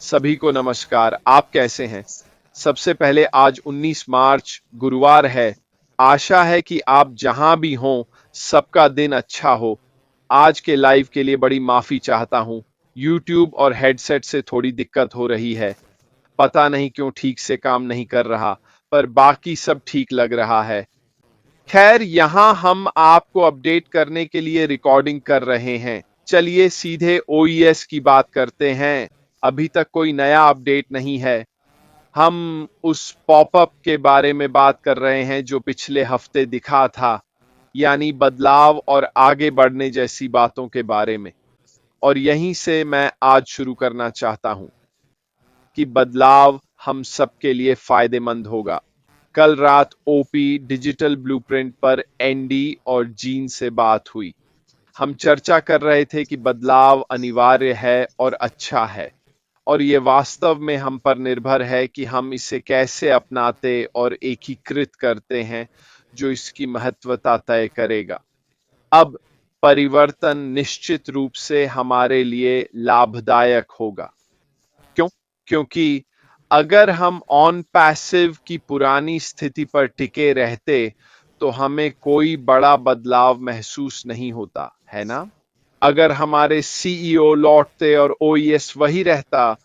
सभी को नमस्कार। आप कैसे हैं? सबसे पहले आज 19 मार्च गुरुवार है। आशा है कि आप जहां भी हों, सबका दिन अच्छा हो। आज के लाइव के लिए बड़ी माफी चाहता हूं। यूट्यूब और हेडसेट से थोड़ी दिक्कत हो रही है। पता नहीं क्यों ठीक से काम नहीं कर रहा, पर बाकी सब ठीक लग रहा है। खैर, यहां हम आपको अपडेट करने के लिए रिकॉर्डिंग कर रहे हैं। चलिए सीधे ओईएस की बात करते हैं। अभी तक कोई नया अपडेट नहीं है। हम उस पॉपअप के बारे में बात कर रहे हैं जो पिछले हफ्ते दिखा था, यानी बदलाव और आगे बढ़ने जैसी बातों के बारे में। और यहीं से मैं आज शुरू करना चाहता हूं कि बदलाव हम सबके लिए फायदेमंद होगा। कल रात ओपी डिजिटल ब्लूप्रिंट पर एंडी और जीन से बात हुई। हम चर्चा कर रहे थे कि बदलाव अनिवार्य है और अच्छा है, और ये वास्तव में हम पर निर्भर है कि हम इसे कैसे अपनाते और एकीकृत करते हैं, जो इसकी महत्वता तय करेगा। अब परिवर्तन निश्चित रूप से हमारे लिए लाभदायक होगा। क्यों? क्योंकि अगर हम ऑन पैसिव की पुरानी स्थिति पर टिके रहते, तो हमें कोई बड़ा बदलाव महसूस नहीं होता, है ना? अगर हमारे सीईओ लौटते और ओईएस वही रहता,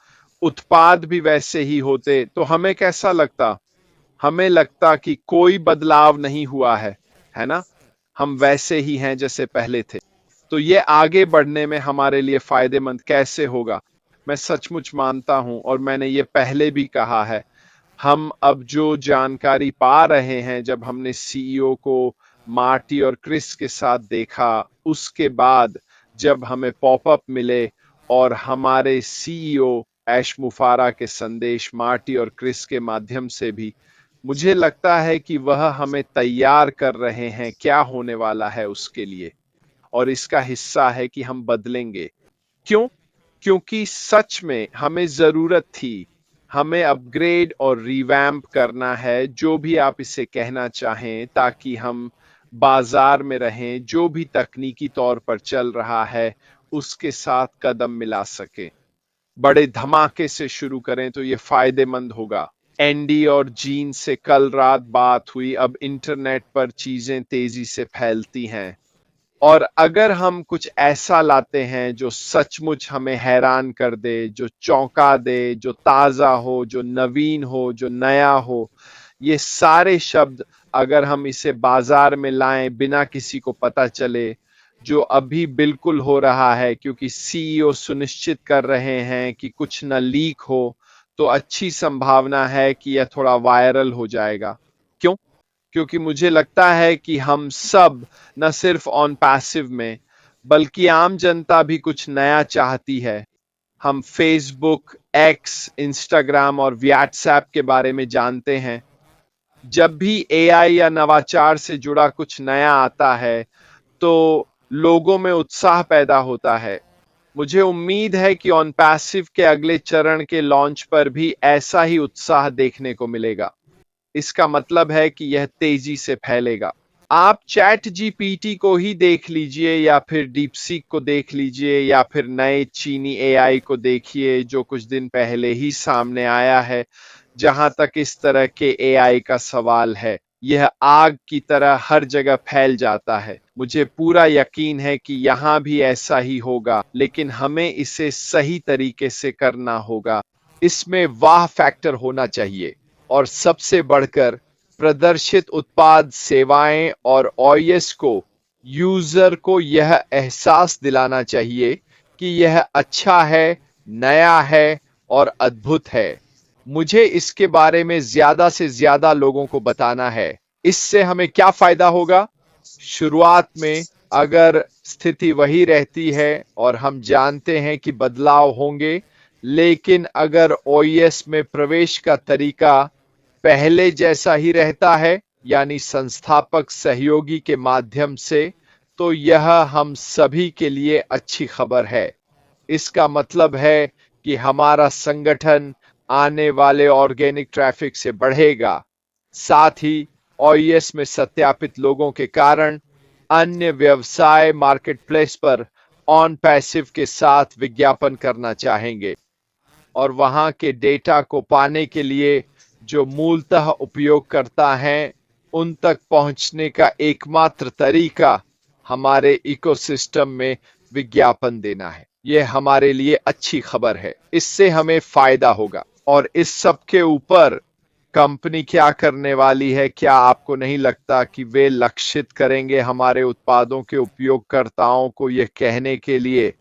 उत्पाद भी वैसे ही होते, तो हमें कैसा लगता? हमें लगता कि कोई बदलाव नहीं हुआ है ना? हम वैसे ही हैं जैसे पहले थे। तो ये आगे बढ़ने में हमारे लिए फायदेमंद कैसे होगा? मैं सचमुच मानता हूं, और मैंने ये पहले भी कहा है। हम अब जो जानकारी पा रहे हैं, जब हमने सीईओ को मार्टी और क्रिस के साथ देखा, उसके बाद जब हमें पॉपअप मिले और हमारे सीईओ ऐश मुफारा के संदेश मार्टी और क्रिस के माध्यम से भी, मुझे लगता है कि वह हमें तैयार कर रहे हैं क्या होने वाला है उसके लिए। और इसका हिस्सा है कि हम बदलेंगे। क्यों? क्योंकि सच में हमें जरूरत थी। हमें अपग्रेड और रिवैम्प करना है, जो भी आप इसे कहना चाहें, ताकि हम बाजार में रहें, जो भी तकनीकी तौर पर चल रहा है उसके साथ कदम मिला सके। बड़े धमाके से शुरू करें तो ये फायदेमंद होगा। एंडी और जीन से कल रात बात हुई। अब इंटरनेट पर चीजें तेजी से फैलती हैं, और अगर हम कुछ ऐसा लाते हैं जो सचमुच हमें हैरान कर दे, जो चौंका दे, जो ताजा हो, जो नवीन हो, जो नया हो, ये सारे शब्द अगर हम इसे बाजार में लाएं बिना किसी को पता चले, जो अभी बिल्कुल हो रहा है, क्योंकि सीईओ सुनिश्चित कर रहे हैं कि कुछ न लीक हो, तो अच्छी संभावना है कि यह थोड़ा वायरल हो जाएगा। क्यों? क्योंकि मुझे लगता है कि हम सब, न सिर्फ ऑन पैसिव में, बल्कि आम जनता भी कुछ नया चाहती है। हम फेसबुक, एक्स, इंस्टाग्राम और व्हाट्सएप के बारे में जानते हैं। जब भी एआई या नवाचार से जुड़ा कुछ नया आता है, तो लोगों में उत्साह पैदा होता है। मुझे उम्मीद है कि ऑन पैसिव के अगले चरण के लॉन्च पर भी ऐसा ही उत्साह देखने को मिलेगा। इसका मतलब है कि यह तेजी से फैलेगा। आप चैट जीपीटी को ही देख लीजिए, या फिर डीपसीक को देख लीजिए, या फिर नए चीनी एआई को देखिए जो कुछ दिन पहले ही सामने आया है। जहां तक इस तरह के एआई का सवाल है, यह आग की तरह हर जगह फैल जाता है। मुझे पूरा यकीन है कि यहां भी ऐसा ही होगा, लेकिन हमें इसे सही तरीके से करना होगा। इसमें वाह फैक्टर होना चाहिए, और सबसे बढ़कर प्रदर्शित उत्पाद, सेवाएं और ओएस को यूजर को यह एहसास दिलाना चाहिए कि यह अच्छा है, नया है और अद्भुत है। मुझे इसके बारे में ज्यादा से ज्यादा लोगों को बताना है। इससे हमें क्या फायदा होगा? शुरुआत में अगर स्थिति वही रहती है और हम जानते हैं कि बदलाव होंगे, लेकिन अगर ओएस में प्रवेश का तरीका पहले जैसा ही रहता है, यानी संस्थापक सहयोगी के माध्यम से, तो यह हम सभी के लिए अच्छी खबर है। इसका मतलब है कि हमारा संगठन आने वाले ऑर्गेनिक ट्रैफिक से बढ़ेगा। साथ ही ओईएस में सत्यापित लोगों के कारण अन्य व्यवसाय मार्केटप्लेस पर ऑन पैसिव के साथ विज्ञापन करना चाहेंगे। और वहां के डेटा को पाने के लिए जो मूलतः उपयोगकर्ता हैं उन तक पहुंचने का एकमात्र तरीका हमारे इकोसिस्टम में विज्ञापन देना है। यह हमारे लिए अच्छी खबर है, इससे हमें फायदा होगा। और इस सब के ऊपर कंपनी क्या करने वाली है, क्या आपको नहीं लगता कि वे लक्षित करेंगे हमारे उत्पादों के उपयोगकर्ताओं को यह कहने के लिए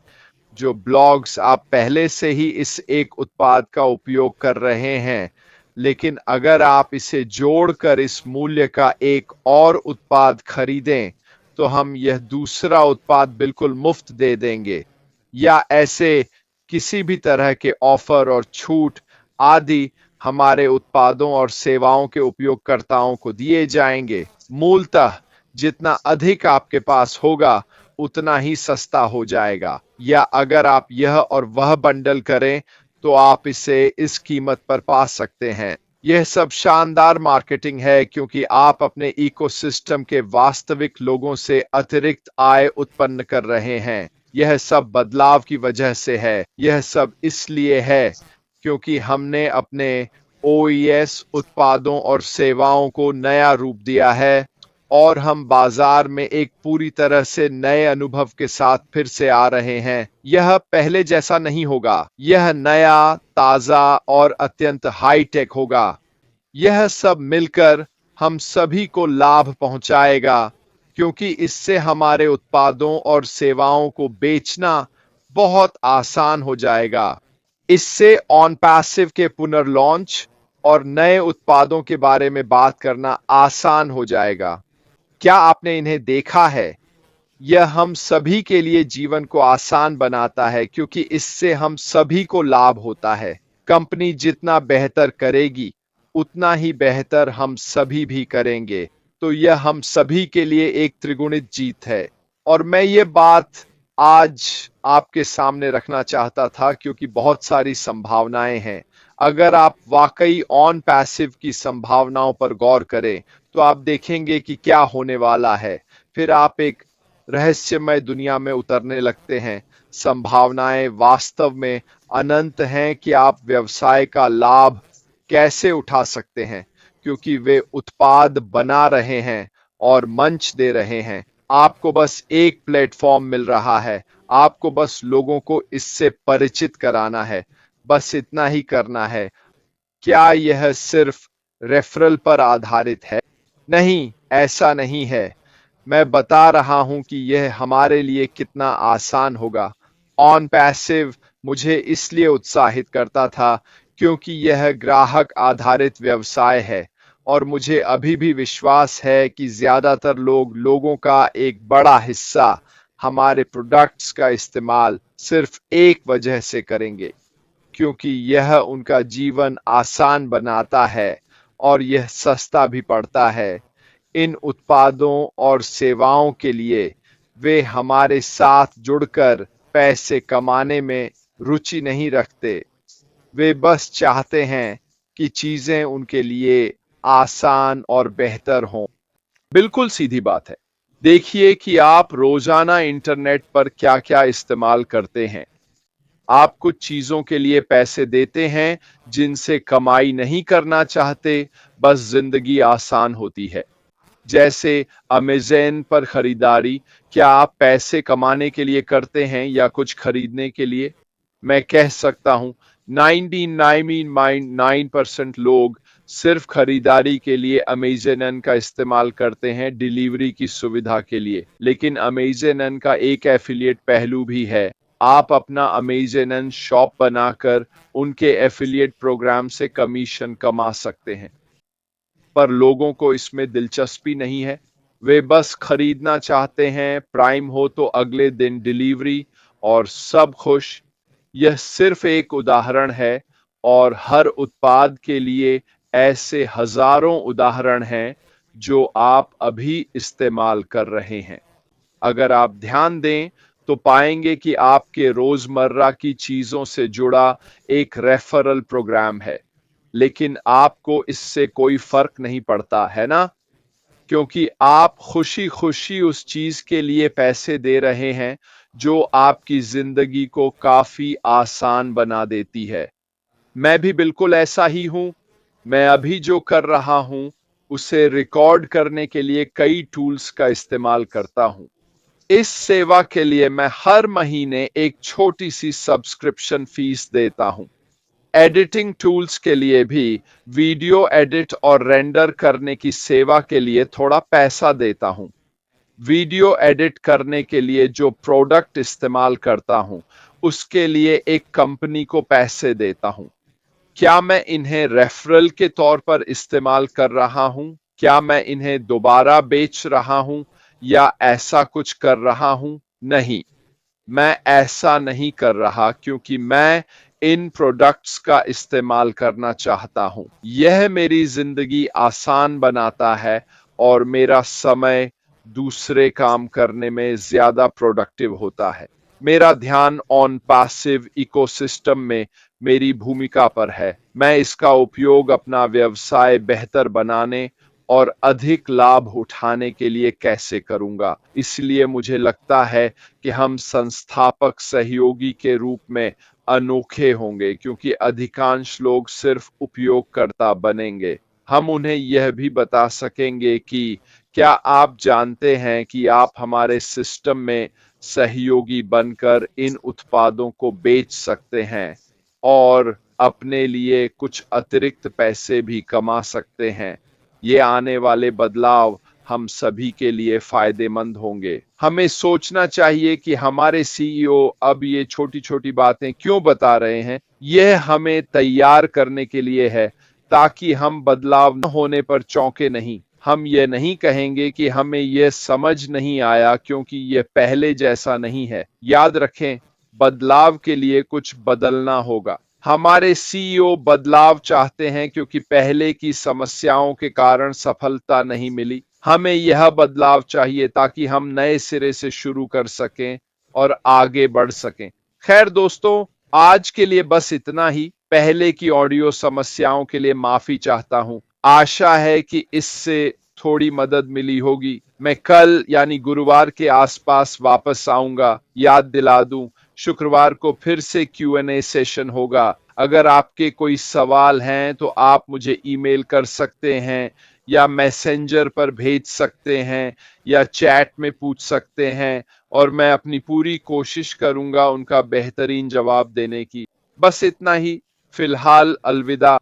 जो ब्लॉग्स आप पहले से ही इस एक उत्पाद का उपयोग कर रहे हैं, लेकिन अगर आप इसे जोड़कर इस मूल्य का एक और उत्पाद खरीदें तो हम यह दूसरा उत्पाद बिल्कुल मुफ्त दे देंगे, या ऐसे किसी भी तरह के ऑफर और छूट आदि हमारे उत्पादों और सेवाओं के उपयोगकर्ताओं को दिए जाएंगे। मूलतः जितना अधिक आपके पास होगा उतना ही सस्ता हो जाएगा, या अगर आप यह और वह बंडल करें तो आप इसे इस कीमत पर पा सकते हैं। यह सब शानदार मार्केटिंग है क्योंकि आप अपने इकोसिस्टम के वास्तविक लोगों से अतिरिक्त आय उत्पन्न कर रहे हैं। यह सब बदलाव की वजह से है। यह सब इसलिए है क्योंकि हमने अपने ओईएस उत्पादों और सेवाओं को नया रूप दिया है और हम बाजार में एक पूरी तरह से नए अनुभव के साथ फिर से आ रहे हैं। यह पहले जैसा नहीं होगा। यह नया, ताजा और अत्यंत हाई टेक होगा। यह सब मिलकर हम सभी को लाभ पहुंचाएगा क्योंकि इससे हमारे उत्पादों और सेवाओं को बेचना बहुत आसान हो जाएगा। इससे ऑन पैसिव के पुनर्लॉन्च और नए उत्पादों के बारे में बात करना आसान हो जाएगा। क्या आपने इन्हें देखा है? यह हम सभी के लिए जीवन को आसान बनाता है क्योंकि इससे हम सभी को लाभ होता है। कंपनी जितना बेहतर करेगी उतना ही बेहतर हम सभी भी करेंगे। तो यह हम सभी के लिए एक त्रिगुणित जीत है। और मैं ये बात आज आपके सामने रखना चाहता था क्योंकि बहुत सारी संभावनाएं हैं। अगर आप वाकई ऑन पैसिव की संभावनाओं पर गौर करें तो आप देखेंगे कि क्या होने वाला है। फिर आप एक रहस्यमय दुनिया में उतरने लगते हैं। संभावनाएं वास्तव में अनंत हैं कि आप व्यवसाय का लाभ कैसे उठा सकते हैं क्योंकि वे उत्पाद बना रहे हैं और मंच दे रहे हैं। आपको बस एक प्लेटफॉर्म मिल रहा है। आपको बस लोगों को इससे परिचित कराना है। बस इतना ही करना है। क्या यह सिर्फ रेफरल पर आधारित है? नहीं, ऐसा नहीं है। मैं बता रहा हूं कि यह हमारे लिए कितना आसान होगा। ऑन पैसिव मुझे इसलिए उत्साहित करता था क्योंकि यह ग्राहक आधारित व्यवसाय है और मुझे अभी भी विश्वास है कि ज्यादातर लोगों का एक बड़ा हिस्सा हमारे प्रोडक्ट्स का इस्तेमाल सिर्फ एक वजह से करेंगे, क्योंकि यह उनका जीवन आसान बनाता है और यह सस्ता भी पड़ता है। इन उत्पादों और सेवाओं के लिए वे हमारे साथ जुड़कर पैसे कमाने में रुचि नहीं रखते। वे बस चाहते हैं कि चीजें उनके लिए आसान और बेहतर हों। बिल्कुल सीधी बात है। देखिए कि आप रोजाना इंटरनेट पर क्या-क्या इस्तेमाल करते हैं। आप कुछ चीजों के लिए पैसे देते हैं जिनसे कमाई नहीं करना चाहते, बस जिंदगी आसान होती है। जैसे अमेज़न पर खरीदारी, क्या आप पैसे कमाने के लिए करते हैं या कुछ खरीदने के लिए? मैं कह सकता हूं 99.9% लोग सिर्फ खरीदारी के लिए अमेज़न का इस्तेमाल करते हैं डिलीवरी की सुविधा के लिए। लेकिन अमेज़न का एक एफिलिएट पहलू भी है। आप अपना अमेज़न शॉप बनाकर उनके एफिलिएट प्रोग्राम से कमीशन कमा सकते हैं। पर लोगों को इसमें दिलचस्पी नहीं है। वे बस खरीदना चाहते हैं, प्राइम हो तो अगले दिन डिलीवरी और सब खुश। यह सिर्फ एक उदाहरण है और हर उत्पाद के लिए ऐसे हजारों उदाहरण हैं जो आप अभी इस्तेमाल कर रहे हैं। अगर आप ध्यान दें तो पाएंगे कि आपके रोजमर्रा की चीजों से जुड़ा एक रेफरल प्रोग्राम है, लेकिन आपको इससे कोई फर्क नहीं पड़ता, है ना? क्योंकि आप खुशी-खुशी उस चीज के लिए पैसे दे रहे हैं जो आपकी जिंदगी को काफी आसान बना देती है। मैं भी बिल्कुल ऐसा ही हूं। मैं अभी जो कर रहा हूं उसे रिकॉर्ड करने के लिए कई टूल्स का इस्तेमाल करता हूं। इस सेवा के लिए मैं हर महीने एक छोटी सी सब्सक्रिप्शन फीस देता हूं। एडिटिंग टूल्स के लिए भी, वीडियो एडिट और रेंडर करने की सेवा के लिए थोड़ा पैसा देता हूं। वीडियो एडिट करने के लिए जो प्रोडक्ट इस्तेमाल करता हूं उसके लिए एक कंपनी को पैसे देता हूं। क्या मैं इन्हें रेफरल के तौर पर इस्तेमाल कर रहा हूं? क्या मैं इन्हें दोबारा बेच रहा हूं या ऐसा कुछ कर रहा हूं? नहीं, मैं ऐसा नहीं कर रहा क्योंकि मैं इन प्रोडक्ट्स का इस्तेमाल करना चाहता हूं। यह मेरी जिंदगी आसान बनाता है और मेरा समय दूसरे काम करने में ज्यादा प्रोडक्टिव होता है। मेरा ध्यान ऑन पैसिव इकोसिस्टम में मेरी भूमिका पर है। मैं इसका उपयोग अपना व्यवसाय बेहतर बनाने और अधिक लाभ उठाने के लिए कैसे करूंगा। इसलिए मुझे लगता है कि हम संस्थापक सहयोगी के रूप में अनोखे होंगे क्योंकि अधिकांश लोग सिर्फ उपयोगकर्ता बनेंगे। हम उन्हें यह भी बता सकेंगे कि क्या आप जानते हैं कि आप हमारे सिस्टम में सहयोगी बनकर इन उत्पादों को बेच सकते हैं और अपने लिए कुछ अतिरिक्त पैसे भी कमा सकते हैं। ये आने वाले बदलाव हम सभी के लिए फायदेमंद होंगे। हमें सोचना चाहिए कि हमारे सीईओ अब ये छोटी-छोटी बातें क्यों बता रहे हैं। यह हमें तैयार करने के लिए है ताकि हम बदलाव न होने पर चौंके नहीं। हम ये नहीं कहेंगे कि हमें यह समझ नहीं आया क्योंकि यह पहले जैसा नहीं है। याद रखें, बदलाव के लिए कुछ बदलना होगा। हमारे सीईओ बदलाव चाहते हैं क्योंकि पहले की समस्याओं के कारण सफलता नहीं मिली। हमें यह बदलाव चाहिए ताकि हम नए सिरे से शुरू कर सकें और आगे बढ़ सकें। खैर दोस्तों, आज के लिए बस इतना ही। पहले की ऑडियो समस्याओं के लिए माफी चाहता हूं। आशा है कि इससे थोड़ी मदद मिली होगी। मैं कल यानी गुरुवार के आसपास वापस आऊंगा। याद दिला दूं, शुक्रवार को फिर से Q&A सेशन होगा। अगर आपके कोई सवाल हैं तो आप मुझे ईमेल कर सकते हैं या मैसेंजर पर भेज सकते हैं या चैट में पूछ सकते हैं और मैं अपनी पूरी कोशिश करूंगा उनका बेहतरीन जवाब देने की। बस इतना ही। फिलहाल अलविदा।